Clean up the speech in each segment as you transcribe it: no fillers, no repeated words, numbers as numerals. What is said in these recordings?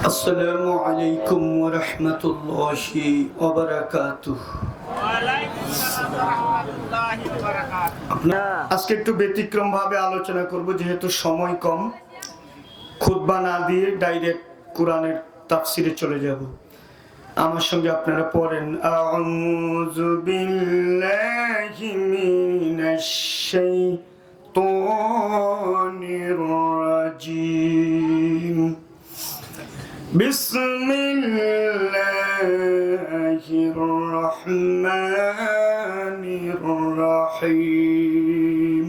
আসসালামু আলাইকুম ওয়া রাহমাতুল্লাহি ওয়া বারাকাতুহু। আজকে একটু ব্যতিক্রম ভাবে আলোচনা করব, যেহেতু সময় কম। খুতবা না দিয়ে ডাইরেক্ট কোরআনের তাফসিরে চলে যাব। আমার সঙ্গে আপনারা পড়েন, আউযু বিল্লাহি মিনাশ শাইতানির রাজিম। বিসমিল্লাহির রহমানির রহিম।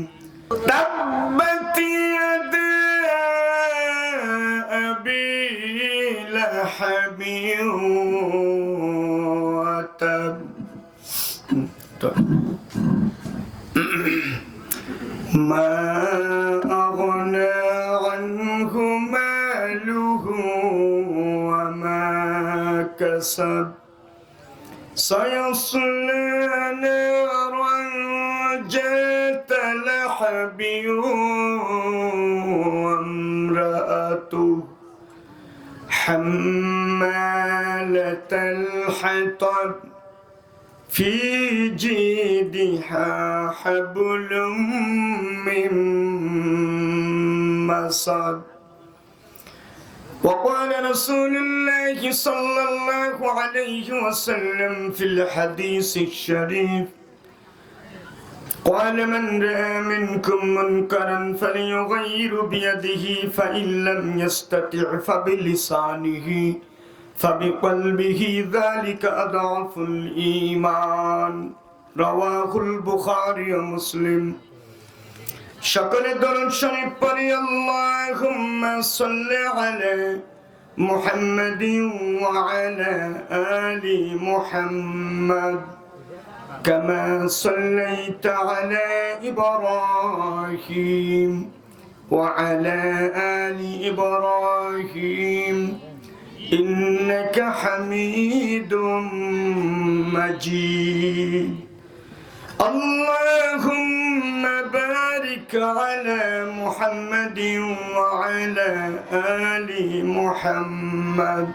তাব্বাত ইয়াদা আবি লাহাবিন ওয়া তাব। মা আগনা আনহু মালুহু ওয়া মা কাসাব সায়াসলা নারান যাতা লাহাবিন ওয়া ইমরাতুহু হাম্মালাতাল হাতাব في جيدها حبل من مسد. وقال رسول الله صلى الله عليه وسلم في الحديث الشريف: قال من رأى منكم منكرا فليغير بيده فإن لم يستطع فبلسانه فبقلبه ذلك أضعف الإيمان. رواه البخاري ومسلم. সকলে দরুদ শরীফ পড়ি। আল্লাহুম্মা সাল্লি আলা মুহাম্মাদিন ওয়া আলা আলি মুহাম্মাদ কামা সাল্লাইতা আলা ইব্রাহিম ওয়া আলা আলি ইব্রাহিম إنك حميد مجيد. اللهم بارك على محمد وعلى آل محمد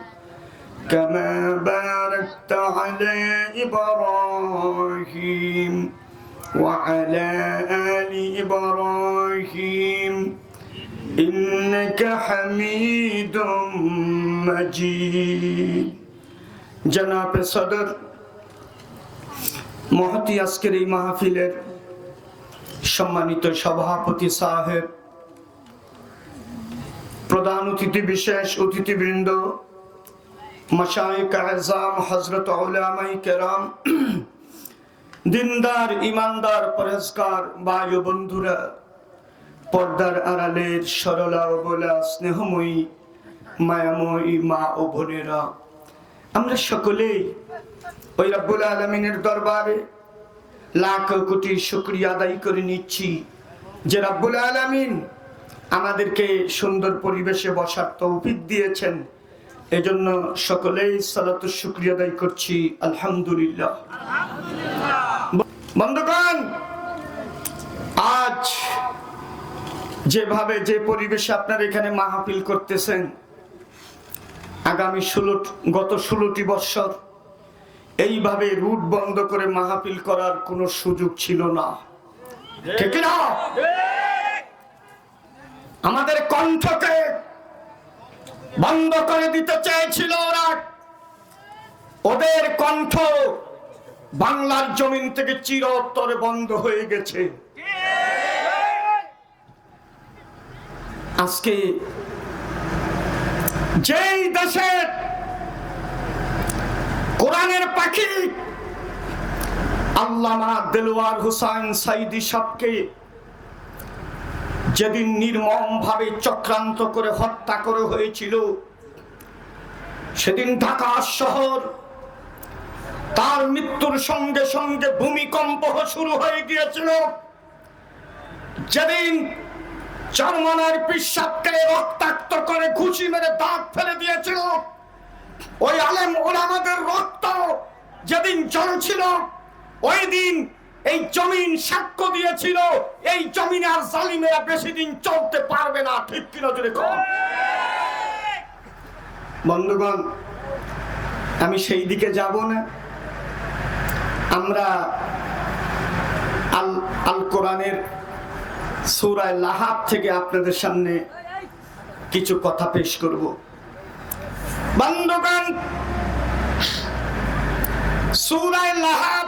كما باركت على إبراهيم وعلى آل إبراهيم إنك حميد مجيد. জনাব সদর মহতি আজকের এই মাহফিলের সম্মানিত সভাপতি সাহেব, প্রধান অতিথি, বিশেষ অতিথিবৃন্দ, মাশায়েখ আযম, হযরত উলামায়ে কেরাম, দিনদার, ইমানদার, পরহেজগার ভাই ও বন্ধুরা, পর্দার আড়ালের সরলা ও বলা স্নেহময়ী মায়াময়ী মা ও বোনেরা, আমরা সকলেই ওই রব্বুল আলামিনের দরবারে লাখ কোটি শুকরিয়া আদায় করে নিচ্ছি যে রব্বুল আলামিন আমাদেরকে সুন্দর পরিবেশে বসার তৌফিক দিয়েছেন। এজন্য সকলেই সালাত ও শুকরিয়া আদায় করছি, আলহামদুলিল্লাহ। বন্ধুগণ, আজ যেভাবে যে পরিবেশে আপনারা এখানে মাহফিল করতেছেন, আগামী গত 16টি বছর এইভাবে রুট বন্ধ করে মাহফিল করার কোনো সুযোগ ছিল না, ঠিক না? আমাদের কণ্ঠকে বন্ধ করে দিতে চেয়েছিল ওরা। ওদের কণ্ঠ বাংলার জমিন থেকে চিরতরে বন্ধ হয়ে গেছে। আজকে যেই দেশের কোরআনের পাখি আল্লামা দেলোয়ার হোসেন সাইদি সাহেবকে যেদিন নির্মম ভাবে চক্রান্ত করে হত্যা করা হয়েছিল, সেদিন ঢাকা শহর তার মৃত্যুর সঙ্গে সঙ্গে ভূমিকম্প শুরু হয়ে গিয়েছিল। যেদিন জার্মানের পিসাবকে রক্তাক্ত করে ঘুষি মেরে দাঁত ফেলে দিয়েছিল, ওই আলেম ওলামাদের রক্ত যেদিন ঝরছিল, ওই দিন এই জমিন সাক্ষ্য দিয়েছিল এই জমিনে আর জালিমেরা বেশি দিন চলতে পারবে না, ঠিক কিনা জোরে কর। বন্ধুগণ, আমি সেই দিকে যাব না। আমরা আল কোরআনের সূরা লাহাব থেকে আপনাদের সামনে কিছু কথা পেশ করব। বন্ধুগণ, সূরা লাহাব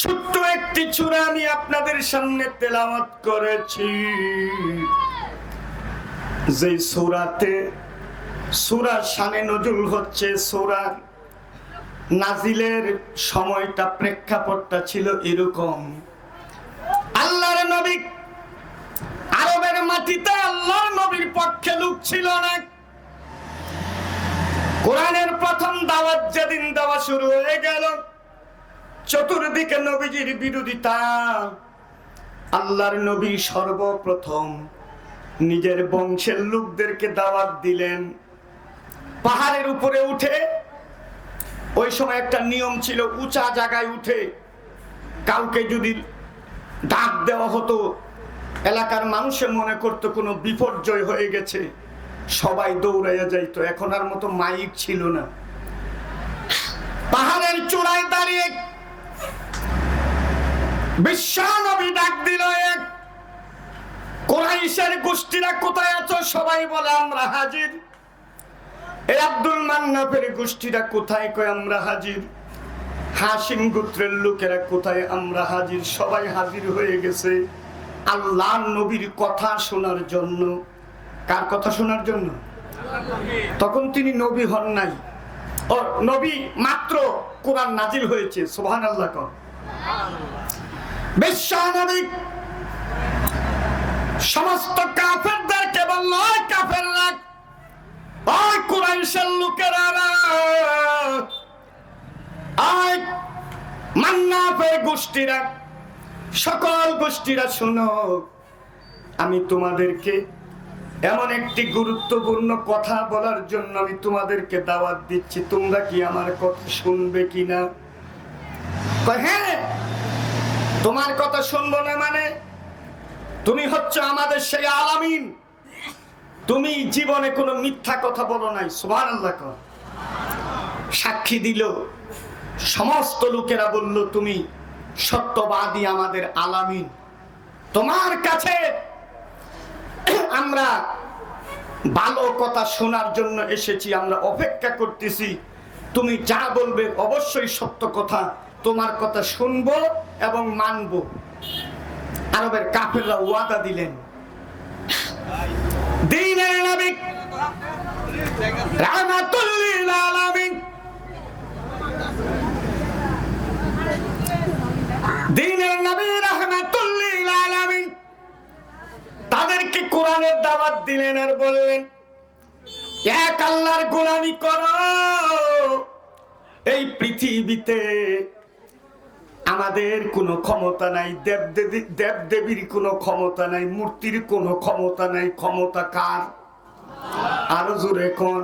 ছোট্ট একটি সূরা আমি আপনাদের সামনে তেলাওয়াত করেছি। যে সূরাতে সূরার শানে নজুল হচ্ছে, সূরার নাজিলের সময়টা, প্রেক্ষাপটটা ছিল এরকম। আল্লাহর নবী, আরবের মাটিতে আল্লাহর নবীর পক্ষে লোক ছিল না। কোরআনের প্রথম দাওয়াত যেদিন দেওয়া শুরু হয়ে গেল, চতুর্দিকে নবীজির বিরোধিতা। আল্লাহর নবী সর্বপ্রথম নিজের বংশের লোকদেরকে দাওয়াত দিলেন। পাহাড়ের উপরে উঠে, ওই সময় একটা নিয়ম ছিল, উঁচা জায়গায় উঠে কাউকে যদি ডাক দেওয়া হতো, এলাকার মানুষে মনে করতো কোনো বিপর্যয় হয়ে গেছে, সবাই দৌড়াইয়া যাইতো। এখন আর মতো মাইক ছিল না। পাহাড়ের চূড়ায় দাঁড়িয়ে বিশ্বনবী ডাক দিল, এক কুরাইশের গোষ্ঠীরা কোথায় আছো? সবাই বলে আমরা হাজির। এই আব্দুল মান্নাফের গোষ্ঠীরা কোথায়? কয় আমরা হাজির। হাশিম গোত্রের লোকেরা কোথায়? আমরা হাজির। সবাই হাজির হয়ে গেছে আল্লাহর নবীর কথা শোনার জন্য। কার কথা শোনার জন্য? তখন তিনি নবী হন নাই, ও নবী মাত্র, কোরআন নাজিল হয়েছে। সুবহানাল্লাহ। বিশ্বনবী সমস্ত কাফেরদেরকে বলল, ওই কাফেররা, ওই কুরাইশের লোকেরা, ওই মান্নাফের গোষ্ঠীরা, সকল গোষ্ঠীরা শুনো, আমি তোমাদেরকে এমন একটি গুরুত্বপূর্ণ কথা বলার জন্য আমি তোমাদেরকে দাওয়াত দিচ্ছি। তোমরা কি আমার কথা শুনবে কিনা? হ্যাঁ, তোমার কথা শুনবো না মানে? তুমি হচ্ছে আমাদের সেই আলামিন, তুমি জীবনে কোনো মিথ্যা কথা বলো নাই। সুবহানাল্লাহ। সাক্ষী দিল, সমস্ত লোকেরা বলল তুমি সত্যবাদী, আমাদের আলামিন। তোমার কাছে আমরা ভালো কথা শোনার জন্য এসেছি, আমরা অপেক্ষা করতেছি। তুমি যা বলবে অবশ্যই সত্য কথা, তোমার কথা শুনবো এবং মানবো। আরবের কাফেররা ওয়াদা দিলেন। দ্বীনের নবী রাহমাতুল লিল আলামিন, দ্বীনের নবী রাহমাতুল লিল আলামিন তাদেরকে কোরআনের দাওয়াত দিলেন আর বললেন, এক আল্লাহর গোলামি করো। এই পৃথিবীতে আমাদের কোনো ক্ষমতা নাই, দেবদেবীর কোনো ক্ষমতা নাই, মূর্তির কোনো ক্ষমতা নাই। ক্ষমতা কার? আরো জোরে কোন?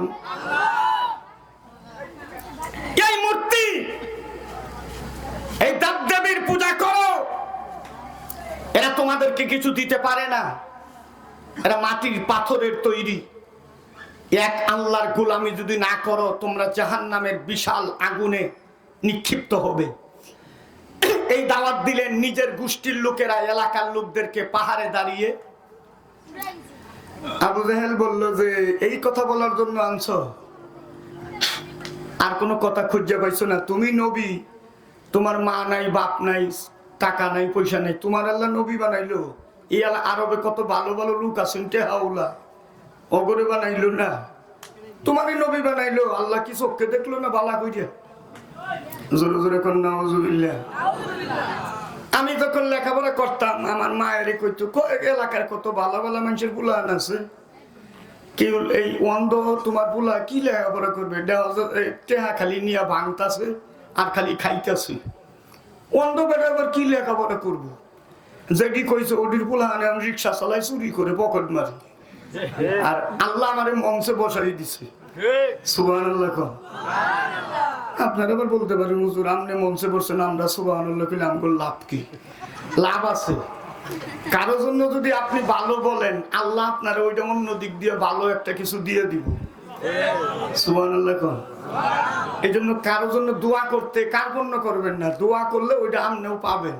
এই মূর্তি, এই দেবদেবীর পূজা করো, এরা তোমাদেরকে কিছু দিতে পারে না। এরা মাটির পাথরের তৈরি। এক আল্লাহর গোলামি যদি না করো, তোমরা জাহান্নামের বিশাল আগুনে নিক্ষিপ্ত হবে। এই দাওয়াত দিলেন নিজের গোষ্ঠীর লোকেরা, এলাকার লোকদেরকে পাহাড়ে দাঁড়িয়ে। আবু জাহেল বলল যে, এই কথা বলার জন্য আনছো? আর কোনো কথা খুঁজে পাইছো না? তুমি নবী, তোমার মা নাই, বাপ নাই, টাকা নাই, পয়সা নাই, তোমার আল্লাহ নবী বানাইলো। এই আরবে কত ভালো ভালো লোক আছেন, টেহাউলা, অগরে বানাইলো না, তোমারই নবী বানাইলো। আল্লাহ কি চোখকে দেখলো না বালা কইরা? জোরে জোরে কোন নাউজুবিল্লাহ। আমি যখন লেখাপড়া করতাম, আমার মায়ের কইতো, এলাকার কত ভালো ভালো মানুষের বুলান আছে, কি এই অন্ধ তোমার বুলা কি লেখাপড়া করবে? টেহা খালি নিয়ে ভাঙতাছে আর খালি খাইতেছে। অন্ধ বেটা আবার কি লেখাপড়া করবো? যেটি কইছে ওটির বুলা আনে, আমি রিক্সা চালাই, চুরি করে পকেট মারি। আর আল্লাহ আমারে মঞ্চে বসাই দিছে। সুবহানাল্লাহ। আপনারা আবার বলতে পারেন, হুজুর আপনি মঞ্চে বসছেন, আমরা সুবহানাল্লাহ কইলে আমগো লাভ কি? লাভ আছে। কারো জন্য যদি আপনি ভালো বলেন, আল্লাহ আপনার ওইটা অন্য দিক দিয়ে ভালো একটা কিছু দিয়ে দিব। সুবহানাল্লাহ কোন। এই জন্য কারোর জন্য দোয়া করতে কার্পণ্য করবেন না, দোয়া করলে ওইটা আপনিও পাবেন।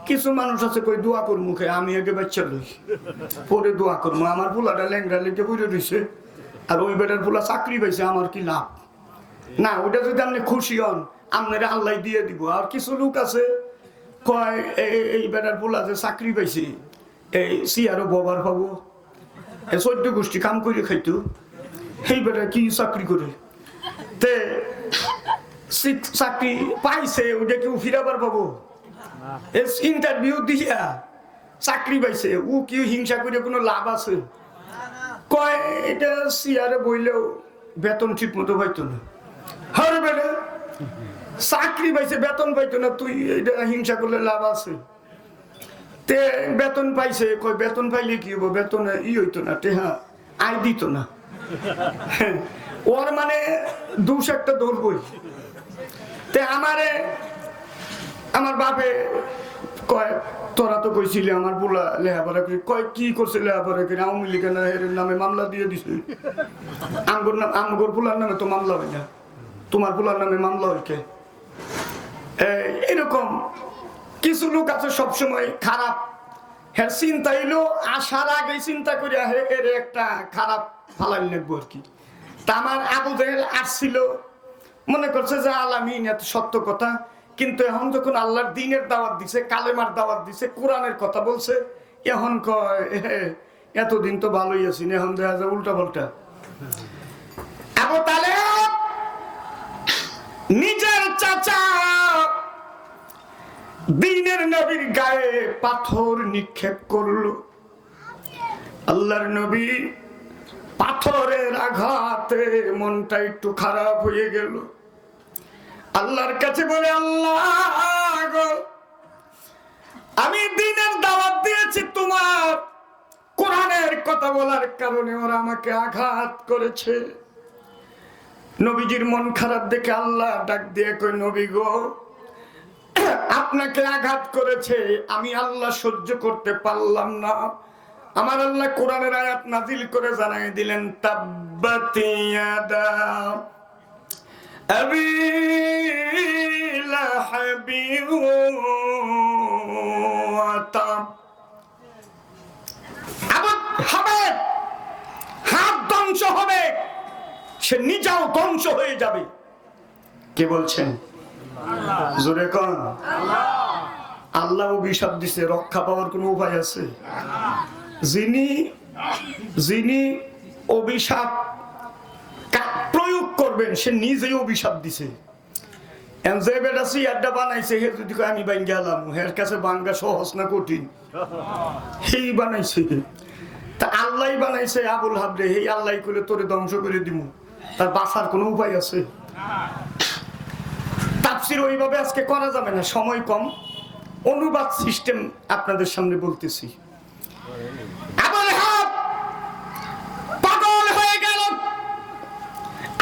কিছু মানুষ আছে কই দোয়া কর মুখে, আমি আগে বাচ্চা লই পরে দোয়া করবো, আমার পোলাটা ল্যাংড়া লেগে বুঝে রয়েছে আর ওই বেটার পোলা চাকরি পাইছে, আমার কি লাভ? না, ওটা যদি আপনি খুশি হন আপনারা আল্লাহ দিয়ে দিব। আর কিছু লোক আছে কয় এই বেটার পোলা যে চাকরি পাইছে এই সিয়ারও ববার পাবো, 14 গোষ্ঠী কাম করে খাইতো, এই বেটা কি চাকরি করে তে চাকরি পাইছে ওটা কেউ ফিরাবার পাবো? ইন্টারভিউ দিয়া চাকরি পাইছে, ও কি হিংসা করে কোনো লাভ আছে? কয় এটা সিয়ারে বইলেও বেতন ঠিক মতো পাইতো না। হরে বেটা চাকরি পাইছে বেতন পাইতো না, তুই এটা হিংসা করলে লাভ আছে? তে বেতন পাইছে, কই বেতন পাইলে কি হবো, বেতন হইতো না, টেহা আয় দিত না। ওর মানে দুশ একটা ধরবই। তে আমার বাপে কয় তোরা তো কইছিলি আমার পোলা লেহাপড়া করে, কয় কি করছে লেহাপড়া করে? আওয়ামী লীগের নামে মামলা দিয়ে দিছে। আমগর পোলার নামে তো মামলা হয় না, তোমার পোলার নামে মামলা হইকে। এরকম কিছু লোক আছে সবসময় খারাপ, হ্যাঁ চিন্তা হইলো আসার আগে চিন্তা করে এর একটা খারাপ ফালাই লাগবো আর কি। তা আমার আবু জাহেল আসছিল, মনে করছে যে আলামিন এত সত্য কথা, কিন্তু এখন যখন আল্লাহর দ্বীনের দাওয়াত দিছে, কালেমার দাওয়াত দিছে, কোরআনের কথা বলছে, এখন কয় এতদিন তো ভালোই আছি, এখন দেখা যায় উল্টা পাল্টা। আবু তালেব নিজের চাচা দ্বীনের নবীর গায়ে পাথর নিক্ষেপ করলো। আল্লাহর নবী পাথরের আঘাতে মনটা একটু খারাপ হয়ে গেল। আল্লাহর কাছে বলে, আল্লাহ গো, আমি দ্বীনের দাওয়াত দিয়েছি, তোমার কোরআনের কথা বলার কারণে ওরা আমাকে আঘাত করেছে। নবীজির মন খারাপ দেখে আল্লাহ ডাক দিয়ে কই, নবী গো, আপনাকে আঘাত করেছে, আমি আল্লাহ সহ্য করতে পারলাম না। আমার আল্লাহ কোরআনের আয়াত নাজিল করে জানাই দিলেন, তাব্বাত ইয়াদা আবি লাহাবি ওয়া তাব। আবু হাবেব হাত ধ্বংস হবে, সে নিজেও ধ্বংস হয়ে যাবে। কে বলছেন? জোরে কোন। আল্লাহ অভিশাপ দিছে, রক্ষা পাওয়ার কোন উপায় আছে? যিনি অভিশাপ প্রয়োগ করবেন সে নিজেই অভিশাপ দিছে। যে বেটা সিয়ারটা বানাইছে হে যদি আমি বাইন গেলাম, হের কাছে বাঙ্গা সহজ না কঠিন, সেই বানাইছে। তা আল্লাহ বানাইছে আবুল হাবরে, হে আল্লাহ করে তোরে ধ্বংস করে দিব, তার বাঁচার কোনো উপায় আছে? তাফসীর ওইভাবে আজকে করা যাবে না, সময় কম, অনুবাদ সিস্টেম আপনাদের সামনে বলতেছি। আবুল হাব পাগল হয়ে গেল,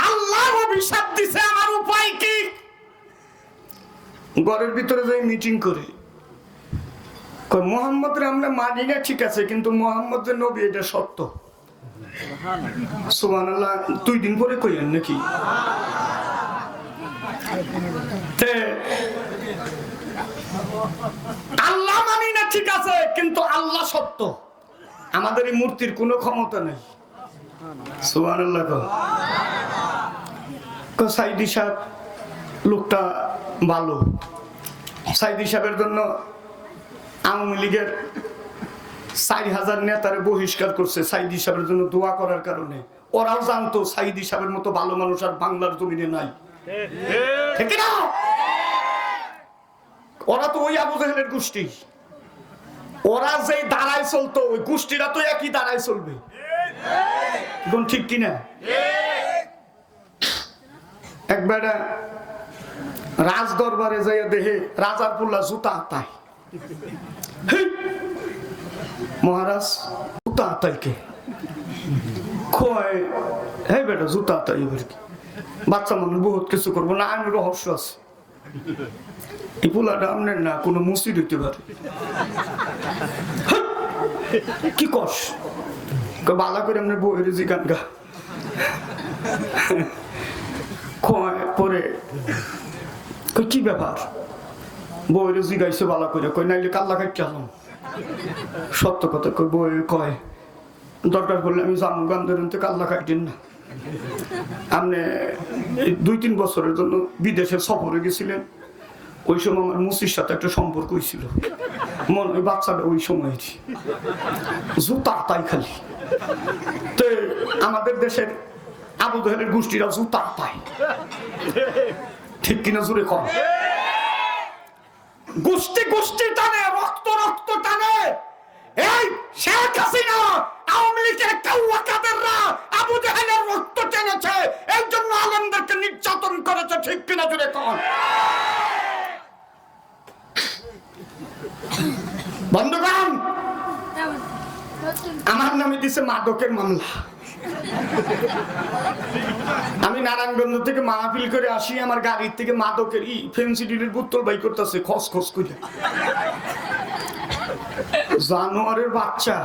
আল্লাহ অভিশাপ দিছে, আমার উপায় কি? ঘরের ভিতরে যাই মিটিং করে কয়, মুহাম্মদ আমরা মানি না ঠিক আছে, কিন্তু মুহাম্মদ যে নবী এটা সত্য। সুবহানাল্লাহ। 2 দিন পরে কইেন নাকি? আল্লাহ মানি না ঠিক আছে, কিন্তু আল্লাহ সত্য, আমাদের এই মূর্তির কোনো ক্ষমতা নেই। সুবহানাল্লাহ। সাইদি সাহেব লোকটা ভালো, সাইদি সাহেবের জন্য আওয়ামী লীগের 4000 নেতারে বহিষ্কার করছে সাইদি সাহেবের জন্য দোয়া করার কারণে। ওরাও জানতো সাইদি সাহেবের মতো ভালো মানুষ আর বাংলার জমিনে নাই, ঠিক না? ওরা তো ওই আবু জাহেলের গোষ্ঠী, ওরা যে দাঁড়ায় চলতো ওই গোষ্ঠীরা তো একই দাঁড়ায় চলবে, ঠিক কিনা? একবার রাজ দরবারে যাই দেখে রাজার পুল্লা জুতা আতায়। মহারাজ জুতা আতাই কে? কয় হে বেটা জুতা আতাই এবার কি? বাচ্চা মানুষ বহুত কিছু করবো না, আমি রহস্য আছে, এই পোলাটা আপনার না কোনো মসজিদ হইতে পারে। কি কস? বালা করে আপনার বইয়ের যে গান গা পরে কই কি ব্যাপার, বউরে জিগাইছে ভালো করে, কই নাইলে কাল্লা খাইতে আসলাম। সত্য কথা কই, বই কয় দরকার করলে আমি জামু গান ধরেন তো কাল্লা খাইতেন না। আপনি 2-3 বছরের জন্য বিদেশে সফরে গেছিলেন, ওই সময় আমার মুসির সাথে একটা সম্পর্ক হয়েছিল, মনে হয় বাচ্চাটা ওই সময় জুতা তাই খালি। তো আমাদের দেশের আবু জাহেলের গোষ্ঠীরা জুতা পায়, ঠিক কিনা জুড়ে কম। গোষ্ঠী গোষ্ঠী টানে, রক্ত রক্ত টানে। এই শেখ হাসিনা আওয়ামী লীগের কাউয়া কাদেররা আবু জাহেলের রক্ত টেনেছে, এই জন্য আলেমদেরকে নির্যাতন করেছে, ঠিক কিনা জুড়ে কম। বন্ধুগণ, আমার নামে দিছে মাদকের মামলা। আমি নারায়ণগঞ্জ থেকে মাহফিল করে আসি, আমার গাড়ির থেকে মাদকের ফেন্সিডিলের বোতল বাই করতেছে খস খস করে। জানোয়ারের বাচ্চা,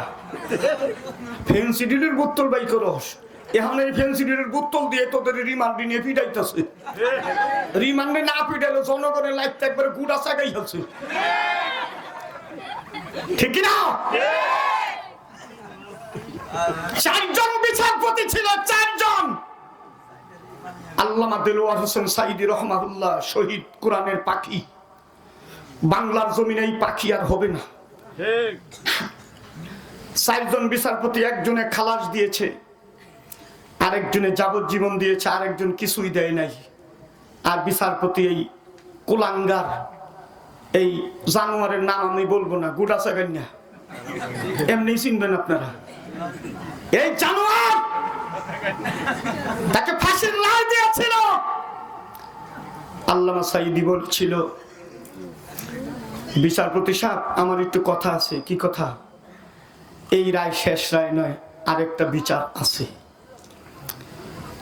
ফেন্সিডিলের বোতল বাই করস। এখন এই ফেন্সিডিলের বোতল দিয়ে তোদের রিমান্ডে নিয়ে পিটাইতেছে। রিমান্ডে না পিটাইলে জনগণের লাইফটা একবারে গুড়া চাগাই আছে, ঠিক না? 4 জন বিচারপতি ছিল, 4 জন। আল্লামা দেলোয়ার হোসেন সাঈদী রহমাহুল্লাহ, শহীদ কোরআনের পাখি। বাংলার জমিনে এই পাখি আর হবে না। 4 জন বিচারপতি, একজনে খালাস দিয়েছে, আরেকজনে যাবজ্জীবন দিয়েছে, আরেকজন কিছুই দেয় নাই। আর বিচারপতি এই কুলাঙ্গার, এই জানোয়ারের নাম আমি বলবো না, গুড়া চাগান্না, এমনি চিনবেন আপনারা। এই জানোয়ার তাকে ফাঁসির রায় দিয়েছিল। আল্লামা সাঈদী বলছিল, বিচারপতি সাহেব আমার একটু কথা আছে। কি কথা? এই রায় শেষ রায় নয়, আরেকটা বিচার আছে।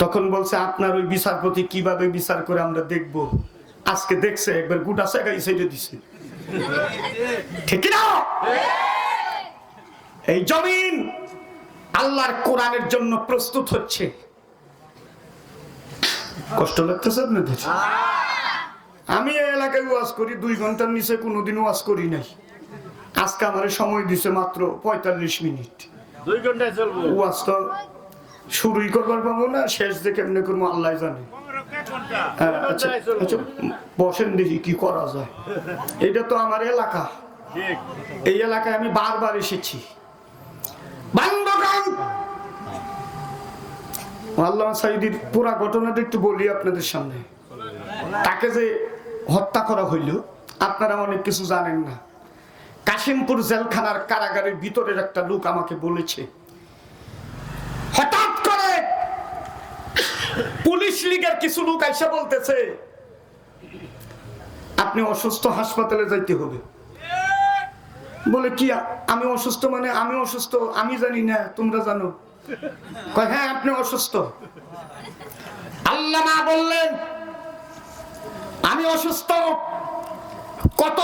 তখন বলছে, আপনার ওই বিচারপতি কিভাবে বিচার করে আমরা দেখব? আজকে দেখছে, একবার গুটা সেগাই ছেড়ে দিছে, ঠিক না? এই জমিন আল্লাহর কোরআনের জন্য প্রস্তুত হচ্ছে। কষ্ট লাগতেছে আপনাদের? আমি এই এলাকায় ওয়াজ করি, 2 ঘন্টার নিচে কোনোদিন ওয়াজ করি নাই। আজকে আমার সময় দিছে মাত্র 45 মিনিট। 2 ঘন্টায় চলবো ওয়াজ তো শুরুই করবার পাবো না, শেষ যে কেমনে করবো আল্লাহ জানে। আচ্ছা, বসেন দেখি কি করা যায়। এটা তো আমার এলাকা, এই এলাকায় আমি বারবার এসেছি। আল্লামা সাঈদীর পুরা ঘটনাটা একটু বলি আপনাদের সামনে। তাকে যে হত্যা করা হইল, আপনারা অনেক কিছু জানেন না। কাশিমপুর জেলখানার কারাগারের ভিতরের একটা লোক আমাকে বলেছে, হঠাৎ করে পুলিশ লীগের কিছু লোক আইসা বলতেছে, আপনি অসুস্থ, হাসপাতালে যাইতে হবে। বলে কি আমি অসুস্থ? মানে আমি অসুস্থ? আমি জানি না, তোমরা জানো? কয় হ্যাঁ আপনি অসুস্থ। আল্লামা বললেন, আমি অসুস্থ, কত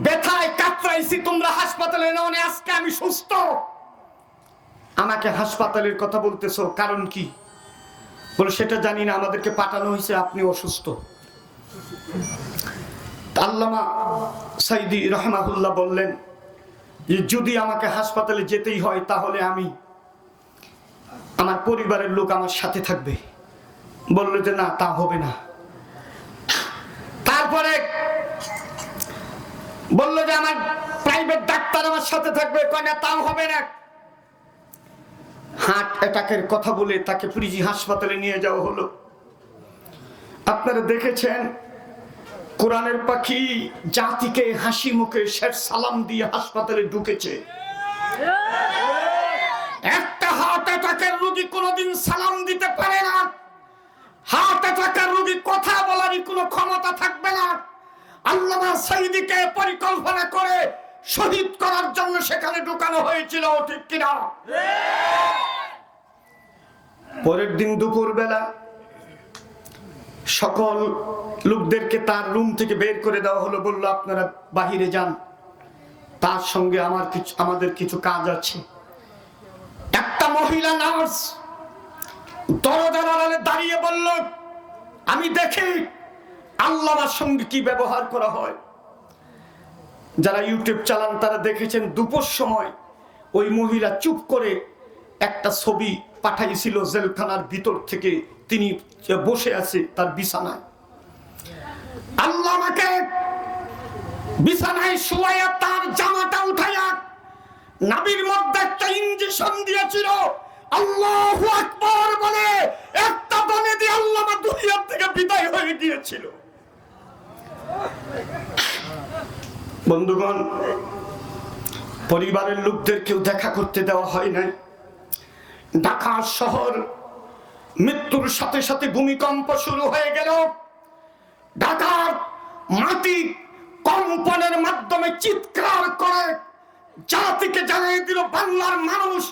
ব্যথায় কাতরাইছি, তোমরা হাসপাতালে নাও না, আজকে আমি সুস্থ। আমাকে হাসপাতালের কথা বলতেছো, কারণ কি? বলে সেটা জানি না, আমাদেরকে পাঠানো হয়েছে, আপনি অসুস্থ। আল্লামা সাঈদী রাহমাহুল্লাহ বললেন যে যদি আমাকে হাসপাতালে যেতেই হয়, তাহলে আমি, আমার পরিবারের লোক আমার সাথে থাকবে। বললো যে না, তা হবে না। তারপরে বললো যে আমার প্রাইভেট ডাক্তার আমার সাথে থাকবে। কয় না, তাও হবে না। হার্ট অ্যাটাকের কথা বলে তাকে ফ্রিজি হাসপাতালে নিয়ে যাওয়া হলো। আপনারা দেখেছেন, কোরআনের পাখি জাতিকে হাসি মুখে শেষ সালাম দিয়ে হাসপাতালে ঢুকেছে। একটা হার্ট অ্যাটাকের রোগী কোনোদিন সালাম দিতে পারে না। হার্ট অ্যাটাকের রোগী কথা বলারই কোনো ক্ষমতা থাকবে না। আল্লামা সাঈদীকে পরিকল্পনা করে শহীদ করার জন্য সেখানে ঢুকানো হয়েছিল, ঠিক কিনা? পরের দিন দুপুর বেলা সকল লোকদেরকে তার রুম থেকে বের করে দেওয়া হলো। বললো আপনারা বাহিরে যান, তার সঙ্গে আমাদের কিছু কাজ আছে। একটা মহিলা নার্স দরজার আড়ালে দাঁড়িয়ে বলল, আমি দেখি আল্লাহর সঙ্গে কি ব্যবহার করা হয়। যারা ইউটিউব চালান তারা দেখেছেন দুপুর সময় ওই মহিলা চুপ করে একটা ছবি পাঠাইছিল জেলখানার ভিতর থেকে, তিনি বসে আছে তার বিছানায়। আল্লাহ আমাকে বিছানায় শুয়াইয়া তার জামাটা উঠাইয়া নাভির মধ্যে একটা ইঞ্জেকশন দিয়েছিল। আল্লাহু আকবার বলে একটা দলে দিয়ে আল্লাহ দুনিয়া থেকে বিদায় হয়ে গিয়েছিল। বন্ধুগণ, পরিবারের লোকদের কেউ দেখা করতে দেওয়া হয় নাই। ঢাকা শহর মৃত্যুর সাথে সাথে ভূমিকম্প শুরু হয়ে গেল। ঢাকার মাটি কম্পনের মাধ্যমে চিৎকার করে জাতিকে জানিয়ে দিল, বাংলার মানুষ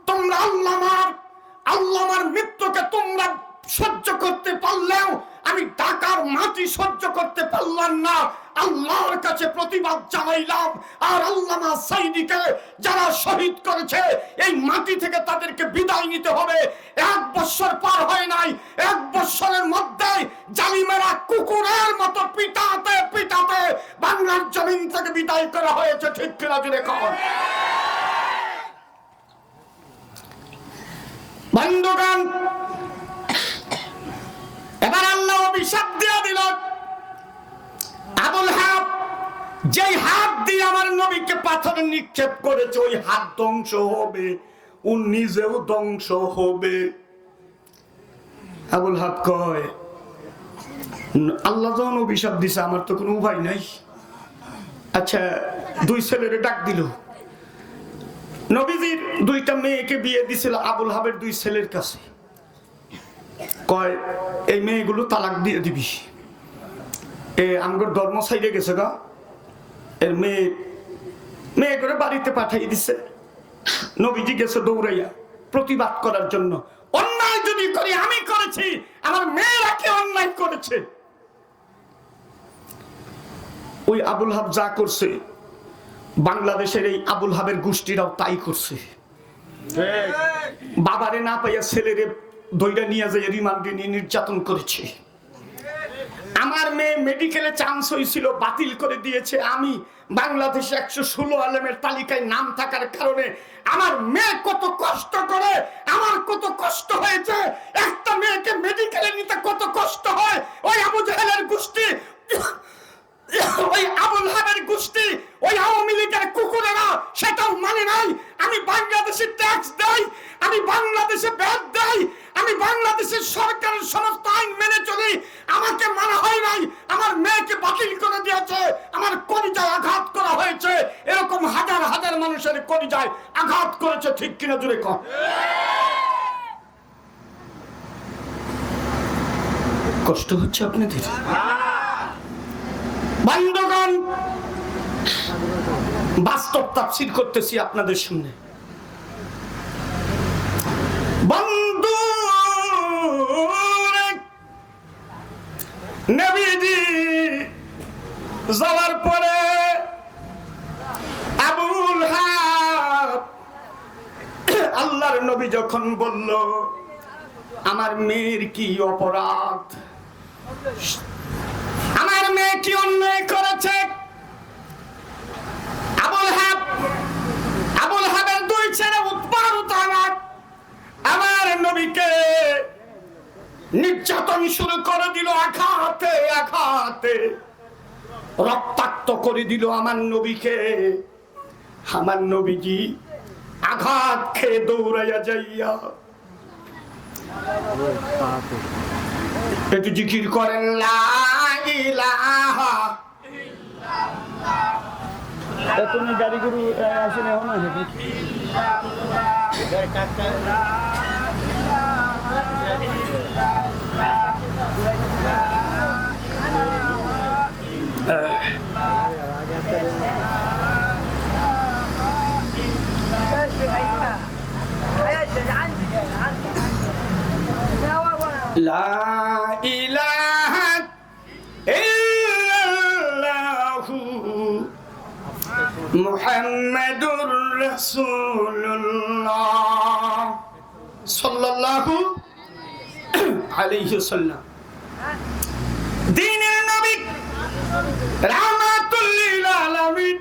তোমরা আল্লামার মৃত্যুকে তোমরা সহ্য করতে পারলেও আমি ঢাকার মাটি সহ্য করতে পারলাম না। আল্লাহর কাছে প্রতিবাদ জানাইলাম। আর আল্লামা সাইদিকে যারা শহীদ করেছে এই মাটি থেকে তাদেরকে বিদায় নিতে হবে। 1 বছর পার হয় নাই, 1 বছরের মধ্যে জালিমেরা কুকুরের মতো পিটাতে পিটাতে বাংলার জমিন থেকে বিদায় করা হয়েছে। ঠিক কিনা জুড়ে কর। বন্ধুগণ, এবার আল্লাহ অভিশাপ দিয়ে দিল, আবুল হাব যেই হাত দিয়ে আমার নবীকে পাথর নিক্ষেপ করেছে ওই হাত ধ্বংস হবে, ও নিজেও ধ্বংস হবে। আবুল হাব কয়, আল্লাহ যখন অভিশাপ দিছে আমার তো কোনো উপায় নাই। আচ্ছা, 2 ছেলেরে ডাক দিল। নবীজির 2টা মেয়েকে বিয়ে দিছিল আবুল হাবের 2 ছেলের কাছে। কয়, এই মেয়েগুলো তালাক দিয়ে দিবি। আমগর ধর্ম সাইডে গেছে গা, এর মেয়ে করে বাড়িতে পাঠিয়ে দিছে। নবীজি গেছে দৌড়াইয়া প্রতিবাদ করার জন্য। অন্যায় যদি করি, আমি করেছি, আমার মেয়েরা কি অন্যায় করেছে? ওই আবুল হাব যা করছে, বাংলাদেশের এই আবুল হাবের গোষ্ঠীরাও তাই করছে। বাবারে না পাইয়া ছেলেরে দইটা নিয়ে যায় রিমান্ডে নিয়ে নির্যাতন করেছে। আমার মেয়ে মেডিকেলে চান্স হয়েছিল, বাতিল করে দিয়েছে। আমি বাংলাদেশে 116 আলেমের তালিকায় নাম থাকার কারণে আমার মেয়ে কত কষ্ট করে, আমার কত কষ্ট হয়েছে। একটা মেয়েকে মেডিকেলে নিতে কত কষ্ট হয়। ওই আবু জাহেলের গোষ্ঠী, ওই আবুল হাবের গোষ্ঠী, ওই আওয়ামী লীগের কুকুরেরা সেটাও মানে নাই। আমি বাংলাদেশে ট্যাক্স দেই, আমি বাংলাদেশে ভ্যাট দেই, আমি বাংলাদেশের সরকারের সমস্ত আইন মেনে চলি, আমাকে মানা হয় নাই। আমার মেয়েকে বাতিল করে দিয়েছে, আমার কলিজায় আঘাত করা হয়েছে। এরকম হাজার হাজার মানুষের কলিজায় আঘাত করেছে। ঠিক কিনা জুড়ে কর। কষ্ট হচ্ছে আপনাদের? বন্ধুগণ, বাস্তব তাফসীর করতেছি আপনাদের সামনে। বন্ধু, নবীজি যাওয়ার পরে আবুল হাব, আল্লাহর নবী যখন বলল আমার মেয়ের কি অপরাধ, আমার মেয়ে কি অন্যায় করেছে, আবুল হাবের 2 ছেলে উৎপা আমার নবীকে নির্যাতন শুরু করে দিল। আঘাতে আঘাতে রক্তাক্ত করে দিল আমার নবীকে। আমার নবীজি আঘাত খেয়ে দৌড়াইয়া যাইয়া একটু জিকির করেন, লা ইলাহা ইল্লাল্লাহ। তুমি গাড়ি গরু আসেন এখন লা ইলাহা ইল্লাল্লাহু মুহাম্মাদুর রাসূলুল্লাহ সাল্লাল্লাহু আলাইহি ওয়াসাল্লাম, দ্বীনের নবী রাহমাতুল লিল আলামিন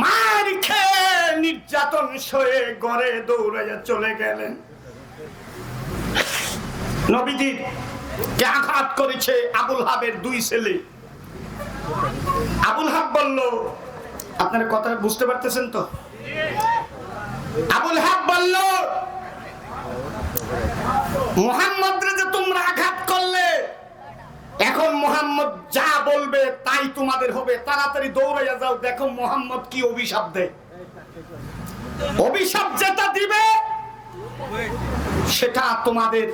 মার খেয়ে নির্যাতন সয়ে ঘরে দৌড়াইয়া চলে গেলেন। নবীজির কে আঘাত করেছে আবুল হাবের দুই ছেলে। আবুল হাব বলল, আপনার কথা বুঝতে পারতেছেন তো? আবুল হাব বলল, মুহাম্মদরে যে তোমরা আঘাত করলে, এখন মুহাম্মদ যা বলবে তাই তোমাদের হবে, তাড়াতাড়ি দৌড়াইয়া যাও, দেখো মুহাম্মদ কি অভিশাপ দেয়। অভিশাপ যেটা দিবে সেটা তোমাদের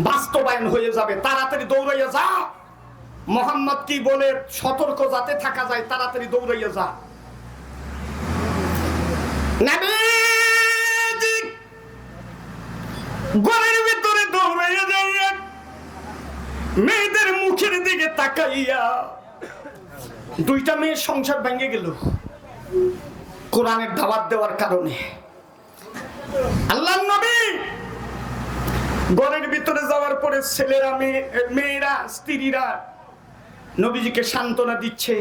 বাস্তবায়ন হয়ে যাবে, তাড়াতাড়ি দৌড়াইয়া যা। মুহাম্মদ কি বলে সতর্ক যাতে থাকা যায়, তাড়াতাড়ি দৌড়াইয়া যা। নবীজি ঘরের ভিতরে দৌড়াইয়া যাইয়া মেয়েদের মুখের দিকে তাকাইয়া, দুইটা মেয়ের সংসার ভেঙে গেল কোরআনের দাওয়াত দেওয়ার কারণে। আল্লাহর নবী ঘরের ভিতরে যাওয়ার পরে ছেলেরা মেয়েরা স্ত্রীরা নবীজিকে সান্ত্বনা দিচ্ছে,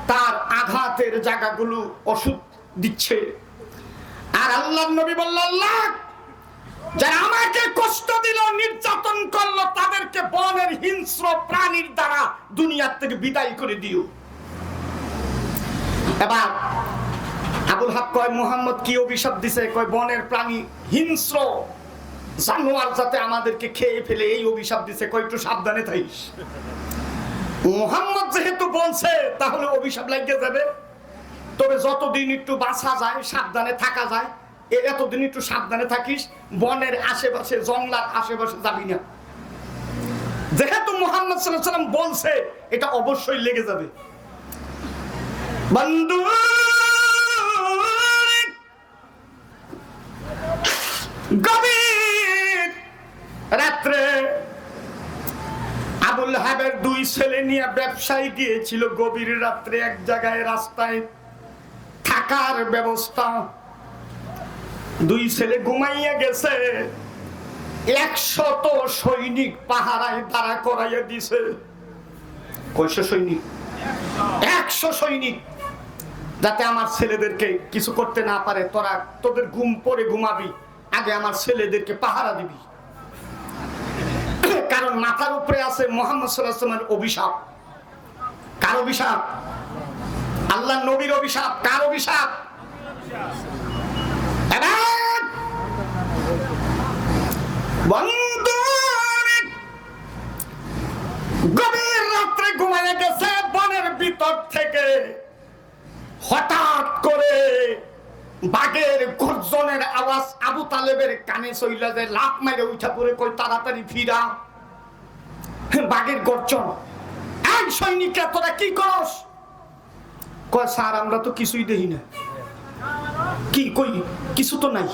তার আঘাতের জায়গাগুলো ওষুধ দিচ্ছে। আর আল্লাহর নবী বলল, আল্লাহ যারা আমাকে কষ্ট দিল, নির্যাতন করলো, তাদেরকে বনের হিংস্র প্রাণীর দ্বারা দুনিয়ার থেকে বিদায় করে দিও। এবার আবুল হাব কয়, মুহাম্মদ কি অভিশাপ দিছে? কয় বনের প্রাণী হিংস্র জানোয়ার যাতে আমাদেরকে খেয়ে ফেলে, এই অভিশাপ দিছে। কয় একটু সাবধানে থাকিস। মুহাম্মদ যেহেতু বলছে তাহলে অভিশাপ লাগিয়ে যাবে, তবে যতদিন একটু বাঁচা যায়, সাবধানে থাকা যায়, এতদিন একটু সাবধানে থাকিস, বনের আশেপাশে জঙ্গলার আশেপাশে যাবি না। যেহেতু মুহাম্মদ সাল্লাল্লাহু আলাইহি ওয়াসাল্লাম বলছে, এটা অবশ্যই লেগে যাবে। বন্ধু গভীর রাত্রে আবুল হাবের দুই ছেলে নিয়ে ব্যবসায় গিয়েছিল। গভীর রাত্রে এক জায়গায় রাস্তায় থাকার ব্যবস্থা, দুই ছেলে ঘুমাইয়া গেছে। 100 সৈনিক পাহারায় দাঁড়া করাইয়া দিছে। কয়শো সৈনিক? 100 সৈনিক, যাতে আমার ছেলেদেরকে কিছু করতে না পারে। তোরা তোদের ঘুম পরে ঘুমাবি, আগে আমার ছেলেদেরকে পাহারা দিবি। কারণ মাথার উপরে আছে মুহাম্মদ সাল্লাল্লাহু আলাইহি ওয়াসাল্লামের অভিশাপ। কার অভিশাপ? আল্লাহর নবীর অভিশাপ। কার অভিশাপ? গভীর রাত্রে ঘুমাইয়া গেছে, বনের ভিতর থেকে হঠাৎ করে বাঘের গর্জনের আওয়াজ আবু তালেবের কানে চইলা যায়। লাফ মাইরে উঠা পড়ে কই, তাড়াতাড়ি ফিরা, বাঘের গর্জন। এক সৈনিক, তোরা কি করস? কয়, স্যার আমরা তো কিছুই দেখি না। কি কই? কিছু তো নাই।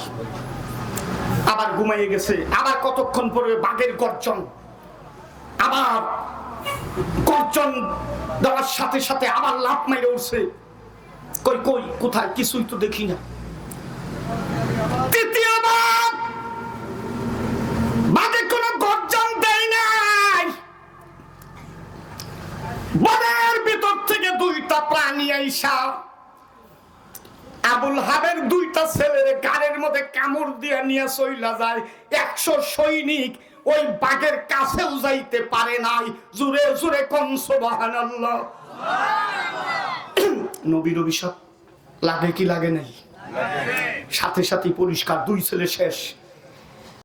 আবার ঘুমাইয়ে গেছে। আবার কতক্ষণ পরে বাঘের গর্জন, আবার গর্জন দেওয়ার সাথে সাথে আবার লাফ মাইরে উঠছে। কই কই কোথায়? কিছুই তো দেখি না। তৃতীয়বার বাঘে কোনো গর্জন দেয় নাই। বনের ভিতর থেকে দুইটা প্রাণী আইসা আবুল হাবের দুইটা ছেলের গালের মধ্যে কামড় দিয়ে নিয়ে চইলা যায়। 100 সৈনিক ওই বাঘের কাছেও যাইতে পারে নাই। জোরে জোরে কোন সুবহানাল্লাহ। নবীর অভিশাপ লাগে কি লাগে নাই? সাথে সাথে পরিষ্কার, দুই ছেলে শেষ।